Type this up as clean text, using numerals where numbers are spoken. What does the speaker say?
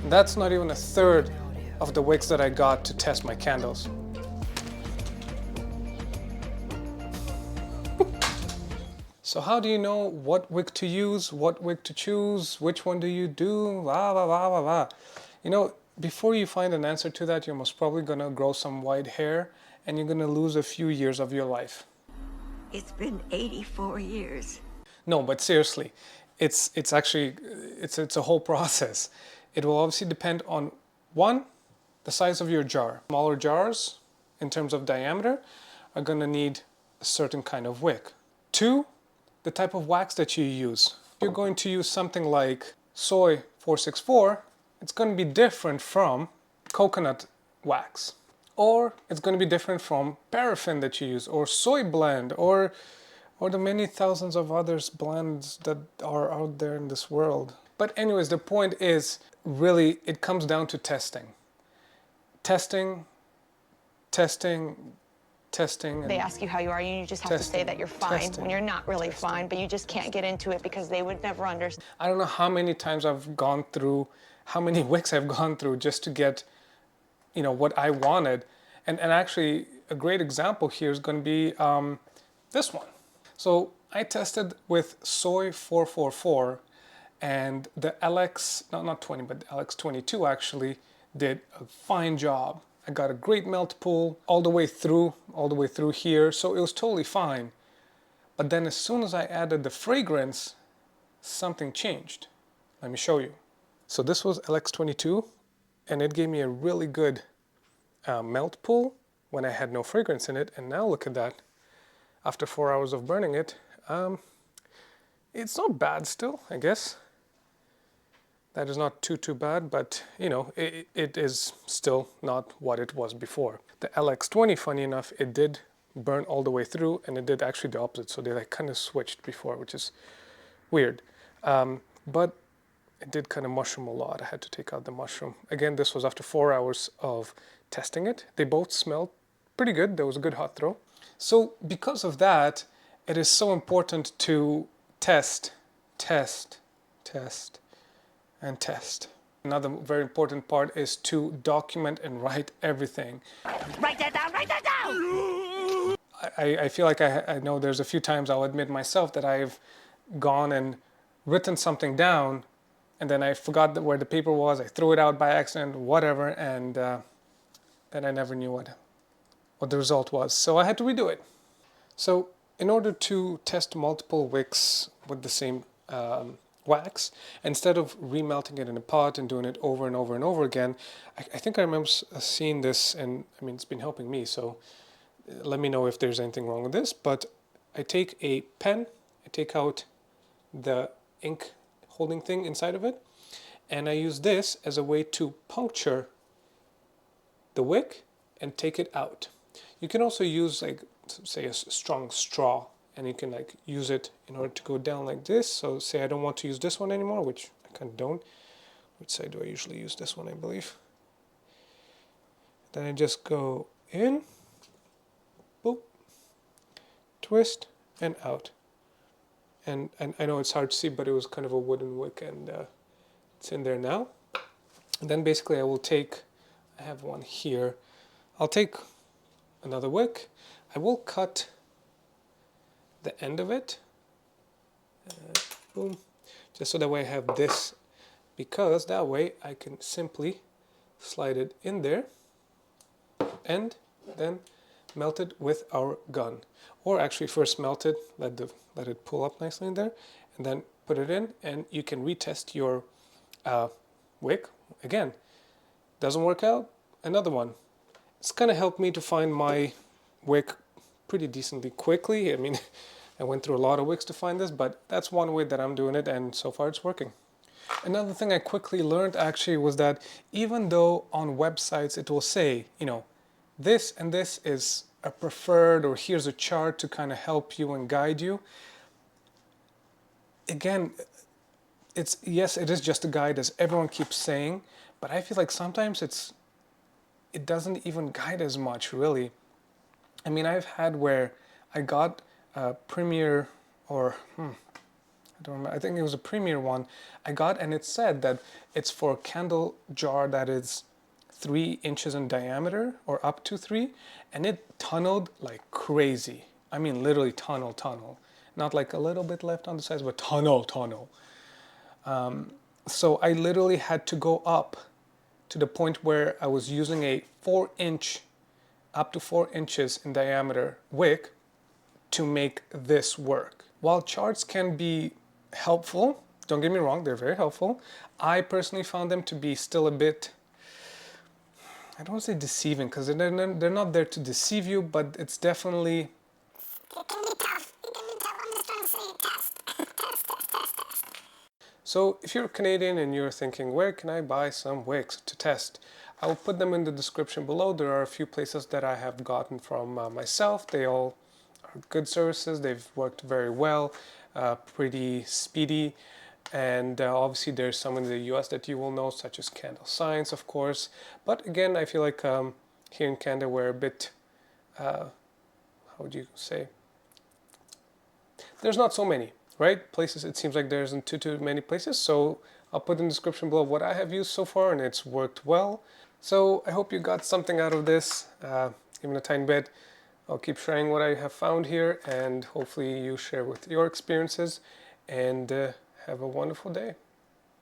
That's not even a third of the wicks that I got to test my candles. So how do you know what wick to use, what wick to choose, which one do you do, blah, blah, blah, blah, blah. You know, before you find an answer to that, you're most probably gonna grow some white hair and you're gonna lose a few years of your life. It's been 84 years. No, but seriously, it's actually, it's a whole process. It will obviously depend on, one, the size of your jar. Smaller jars, in terms of diameter, are gonna need a certain kind of wick. Two, the type of wax that you use. If you're going to use something like soy 464, it's going to be different from coconut wax. Or it's going to be different from paraffin that you use, or soy blend, or the many thousands of others blends that are out there in this world. But anyways, the point is, really, it comes down to testing. Testing, testing, testing. They ask you how you are, and you just have to say that you're fine when you're not really fine, but you just can't get into it because they would never understand. I don't know how many times I've gone through, how many wicks I've gone through just to get, you know, what I wanted. And actually, a great example here is going to be this one. So I tested with soy 444, and the LX, not 20, but the LX22 actually did a fine job. I got a great melt pool all the way through here, so it was totally fine. But then as soon as I added the fragrance, something changed. Let me show you. So this was LX22, and it gave me a really good melt pool when I had no fragrance in it. And now look at that. After 4 hours of burning it, it's not bad still, I guess. That is not too bad, but you know, it is still not what it was before. The LX20, funny enough, it did burn all the way through, and it did actually the opposite. So they like kind of switched before, which is weird. But it did kind of mushroom a lot. I had to take out the mushroom. Again, this was after 4 hours of testing it. They both smelled pretty good. There was a good hot throw. So because of that, it is so important to test, and test. Another very important part is to document and write everything. Write that down, write that down! I feel like I know there's a few times I'll admit myself that I've gone and written something down and then I forgot where the paper was, I threw it out by accident, whatever, and then I never knew what the result was. So I had to redo it. So in order to test multiple wicks with the same wax, instead of remelting it in a pot and doing it over and over and over again, I think I remember seeing this, and I mean, it's been helping me, so let me know if there's anything wrong with this. But I take a pen, I take out the ink holding thing inside of it, and I use this as a way to puncture the wick and take it out. You can also use, like, say a strong straw, and you can like use it in order to go down like this. So say I don't want to use this one anymore, which I kind of don't. Which side do I usually use? This one, I believe. Then I just go in, boop, twist, and out. And I know it's hard to see, but it was kind of a wooden wick, and it's in there now. And then basically I will take, I have one here, I'll take another wick, I will cut the end of it, boom, just so that way I have this, because that way I can simply slide it in there and then melt it with our gun. Or actually first melt it, let it pull up nicely in there, and then put it in, and you can retest your wick. Again, doesn't work out, another one. It's gonna help me to find my wick pretty decently quickly. I mean, I went through a lot of wicks to find this, but that's one way that I'm doing it, and so far it's working. Another thing I quickly learned actually was that even though on websites it will say, you know, this and this is a preferred, or here's a chart to kind of help you and guide you. Again, yes, it is just a guide, as everyone keeps saying, but I feel like sometimes it doesn't even guide as much, really. I mean, I've had where I got a Premier, or I don't remember. I think it was a premier one I got, and it said that it's for a candle jar that is 3 inches in diameter or up to 3, and it tunneled like crazy. I mean, literally tunnel. Not like a little bit left on the sides, but tunnel. So I literally had to go up to the point where I was using a 4-inch, up to 4 inches in diameter wick to make this work. While charts can be helpful, don't get me wrong, they're very helpful, I personally found them to be still a bit, I don't want to say deceiving, because they're not there to deceive you, but it's definitely... It can be tough. It can be tough. I'm just trying to say test. So if you're Canadian and you're thinking, where can I buy some wicks to test? I will put them in the description below. There are a few places that I have gotten from myself. They all are good services. They've worked very well, pretty speedy. And obviously there's some in the US that you will know, such as Candle Science, of course. But again, I feel like here in Canada we're a bit, how would you say? There's not so many, right? Places, it seems like there isn't too many places. So I'll put in the description below what I have used so far, and it's worked well. So I hope you got something out of this, even a tiny bit. I'll keep sharing what I have found here, and hopefully you share with your experiences, and have a wonderful day.